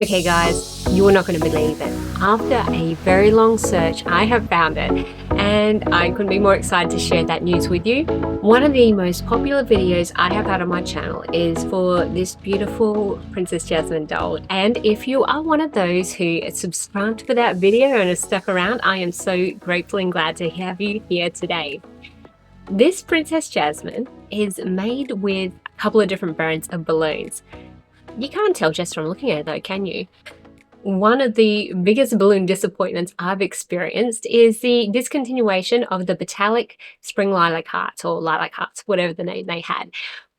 Okay guys, you're not going to believe it. After a very long search, I have found it and I couldn't be more excited to share that news with you. One of the most popular videos I have had on my channel is for this beautiful Princess Jasmine doll. And if you are one of those who subscribed for that video and has stuck around, I am so grateful and glad to have you here today. This Princess Jasmine is made with a couple of different brands of balloons. You can't tell just from looking at it though, can you? One of the biggest balloon disappointments I've experienced is the discontinuation of the Betallic Spring Lilac Hearts, or Lilac Hearts, whatever the name they had.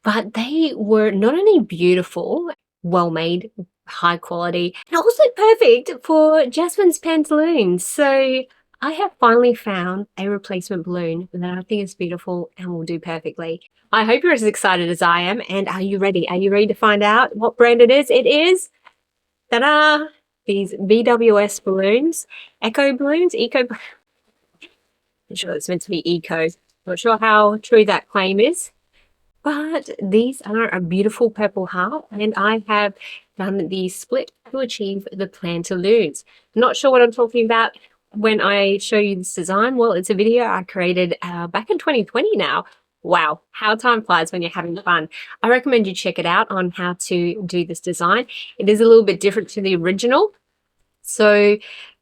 But they were not only beautiful, well made, high quality, and also perfect for Jasmine's pantaloons. So I have finally found a replacement balloon that I think is beautiful and will do perfectly. I hope you're as excited as I am, and are you ready? Are you ready to find out what brand it is? It is, ta-da, these BWS balloons, Eco balloons, Eco, I'm sure it's meant to be Eco. Not sure how true that claim is, but these are a beautiful purple heart, and I have done the split to achieve the pantaloons. Not sure what I'm talking about when I show you this design. Well, it's a video I created back in 2020 now. Wow, how time flies when you're having fun. I recommend you check it out on how to do this design. It is a little bit different to the original, so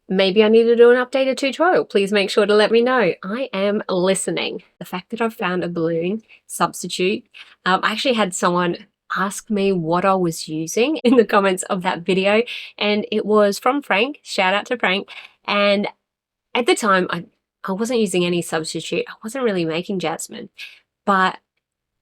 maybe I need to do an updated tutorial. Please make sure to let me know. I am listening. The fact that I've found a balloon substitute, I actually had someone ask me what I was using in the comments of that video, and it was from Frank. Shout out to Frank. And at the time, I wasn't using any substitute. I wasn't really making Jasmine, but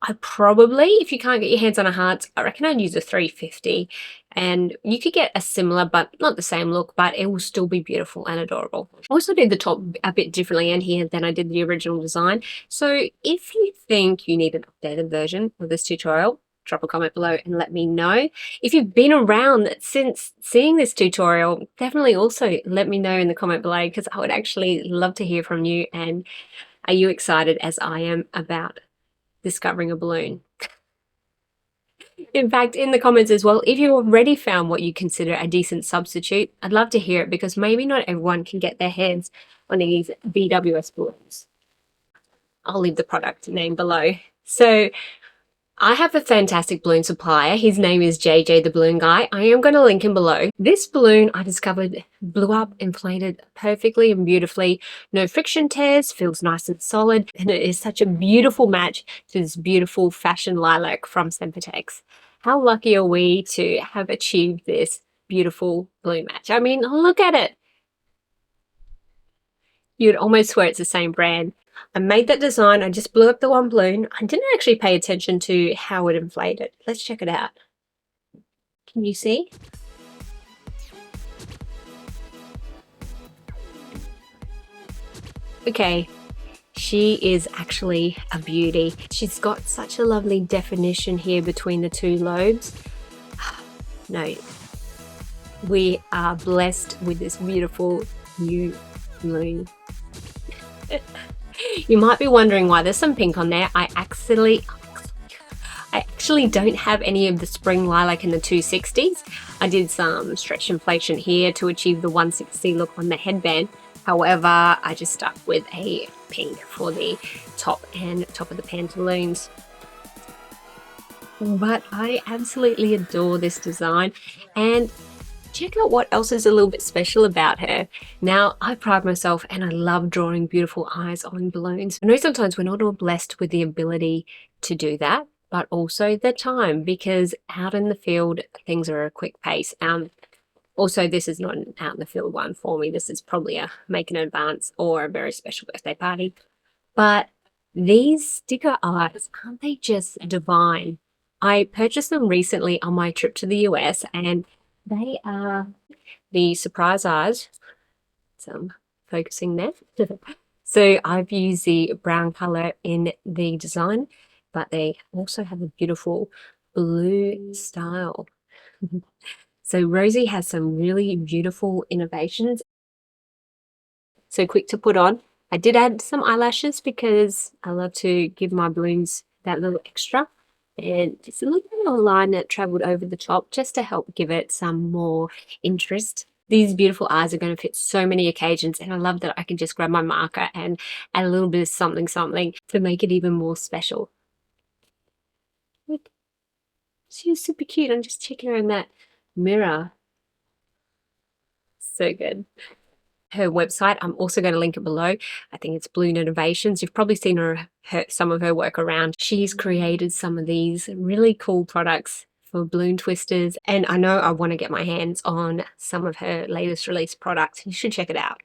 I probably, if you can't get your hands on a heart, I reckon I'd use a 350, and you could get a similar but not the same look, but it will still be beautiful and adorable. I also did the top a bit differently in here than I did the original design. So if you think you need an updated version of this tutorial, drop a comment below and let me know. If you've been around since seeing this tutorial, definitely also let me know in the comment below, because I would actually love to hear from you. And are you excited as I am about discovering a balloon? In fact, in the comments as well, if you already found what you consider a decent substitute, I'd love to hear it, because maybe not everyone can get their hands on these BWS balloons. I'll leave the product name below. So I have a fantastic balloon supplier. His name is JJ the Balloon Guy. I am going to link him below. This balloon I discovered blew up, inflated perfectly and beautifully. No friction tears, feels nice and solid, and it is such a beautiful match to this beautiful fashion lilac from Sempertex. How lucky are we to have achieved this beautiful balloon match? I mean, look at it. You'd almost swear it's the same brand. I made that design, I just blew up the one balloon. I didn't actually pay attention to how it inflated. Let's check it out. Can you see? Okay, she is actually a beauty. She's got such a lovely definition here between the two lobes. No, we are blessed with this beautiful new balloon. You might be wondering why there's some pink on there. I actually don't have any of the spring lilac in the 260s. I did some stretch inflation here to achieve the 160 look on the headband. However, I just stuck with a pink for the top and top of the pantaloons. But I absolutely adore this design, and check out what else is a little bit special about her. Now, I pride myself and I love drawing beautiful eyes on balloons. I know sometimes we're not all blessed with the ability to do that, but also the time, because out in the field, things are a quick pace. Also, this is not an out in the field one for me. This is probably a make in advance or a very special birthday party. But these sticker eyes, aren't they just divine? I purchased them recently on my trip to the US, and they are the surprise eyes. So I'm focusing there. So I've used the brown color in the design, but they also have a beautiful blue style. So Rosie has some really beautiful innovations. So quick to put on. I did add some eyelashes because I love to give my balloons that little extra. and just a little bit of a line that traveled over the top just to help give it some more interest. These beautiful eyes are going to fit so many occasions, and I love that I can just grab my marker and add a little bit of something to make it even more special. Look, she's super cute. I'm just checking her in that mirror. So good. Her website, I'm also going to link it below. I think it's Balloon Innovations. You've probably seen some of her work around. She's created some of these really cool products for balloon twisters, and I know I want to get my hands on some of her latest release products. You should check it out.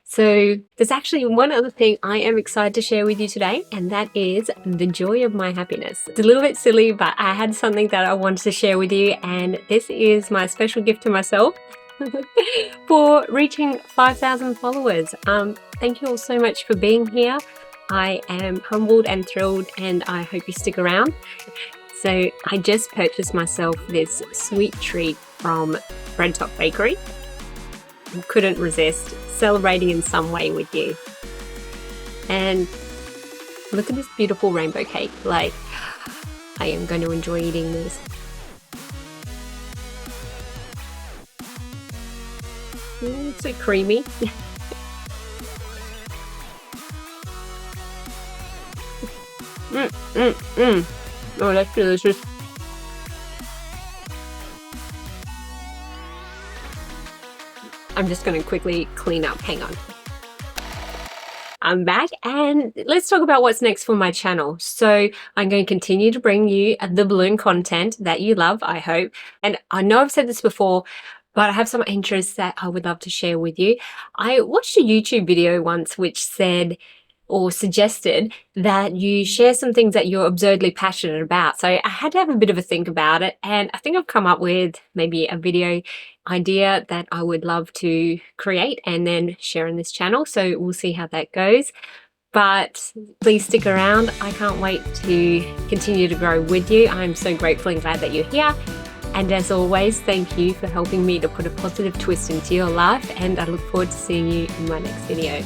So there's actually one other thing I am excited to share with you today, and that is the joy of my happiness. It's a little bit silly, but I had something that I wanted to share with you, and this is my special gift to myself for reaching 5,000 followers. Thank you all so much for being here. I am humbled and thrilled, and I hope you stick around. So I just purchased myself this sweet treat from Bread Top Bakery. Couldn't resist celebrating in some way with you. And look at this beautiful rainbow cake. Like, I am going to enjoy eating this. It's so creamy. Oh, that's delicious. I'm just going to quickly clean up. Hang on. I'm back, and let's talk about what's next for my channel. So I'm going to continue to bring you the balloon content that you love, I hope. And I know I've said this before, but I have some interests that I would love to share with you. I watched a YouTube video once which said or suggested that you share some things that you're absurdly passionate about. So I had to have a bit of a think about it, and I think I've come up with maybe a video idea that I would love to create and then share on this channel. So we'll see how that goes. But please stick around. I can't wait to continue to grow with you. I'm so grateful and glad that you're here. And as always, thank you for helping me to put a positive twist into your life, and I look forward to seeing you in my next video.